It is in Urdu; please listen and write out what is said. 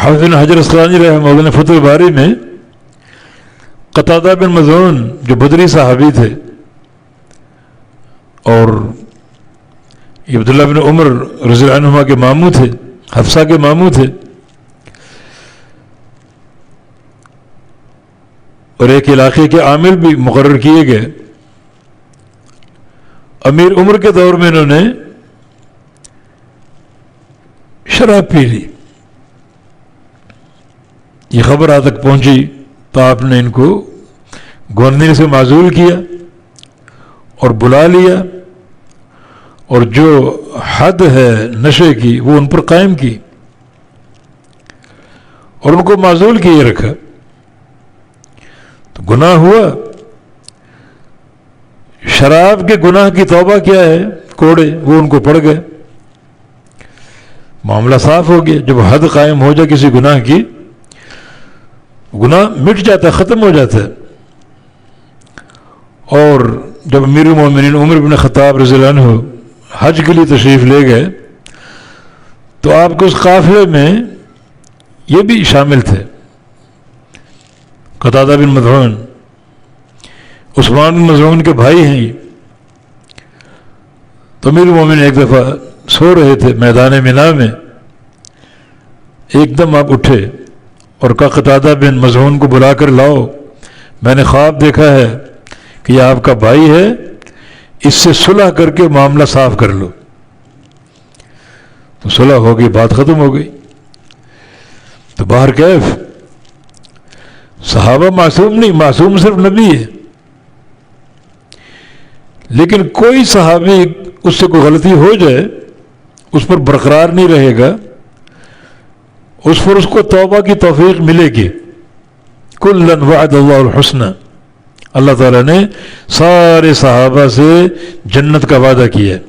حافظ بن حجر اسقلانی رحمہ اللہ نے فتح الباری میں قتادہ بن مظعون جو بدری صحابی تھے اور یہ عبداللہ بن عمر رضی اللہ عنہما کے ماموں تھے، حفصہ کے ماموں تھے، اور ایک علاقے کے عامل بھی مقرر کیے گئے۔ امیر عمر کے دور میں انہوں نے شراب پی لی، یہ خبر آج تک پہنچی تو آپ نے ان کو گورنر سے معزول کیا اور بلا لیا، اور جو حد ہے نشے کی وہ ان پر قائم کی اور ان کو معزول کیے رکھا۔ تو گناہ ہوا، شراب کے گناہ کی توبہ کیا ہے، کوڑے وہ ان کو پڑ گئے، معاملہ صاف ہو گیا۔ جب حد قائم ہو جائے کسی گناہ کی، گناہ مٹ جاتا ہے، ختم ہو جاتا ہے۔ اور جب امیر المومنین عمر بن خطاب رضی اللہ عنہ حج کے لیے تشریف لے گئے تو آپ کے اس قافلے میں یہ بھی شامل تھے، قتادہ بن مظعون، عثمان بن مظعون کے بھائی ہیں یہ۔ تو امیر المومنین ایک دفعہ سو رہے تھے میدان منا میں، ایک دم آپ اٹھے اور کہا قتادہ بن مظعون کو بلا کر لاؤ، میں نے خواب دیکھا ہے کہ یہ آپ کا بھائی ہے، اس سے صلح کر کے معاملہ صاف کر لو۔ تو صلح ہو گئی، بات ختم ہو گئی۔ تو باہر کیف، صحابہ معصوم نہیں، معصوم صرف نبی ہے، لیکن کوئی صحابی اس سے کوئی غلطی ہو جائے اس پر برقرار نہیں رہے گا، اس پر اس کو توبہ کی توفیق ملے گی۔ کلًا وعد اللہ الحسنى، اللہ تعالیٰ نے سارے صحابہ سے جنت کا وعدہ کیا ہے۔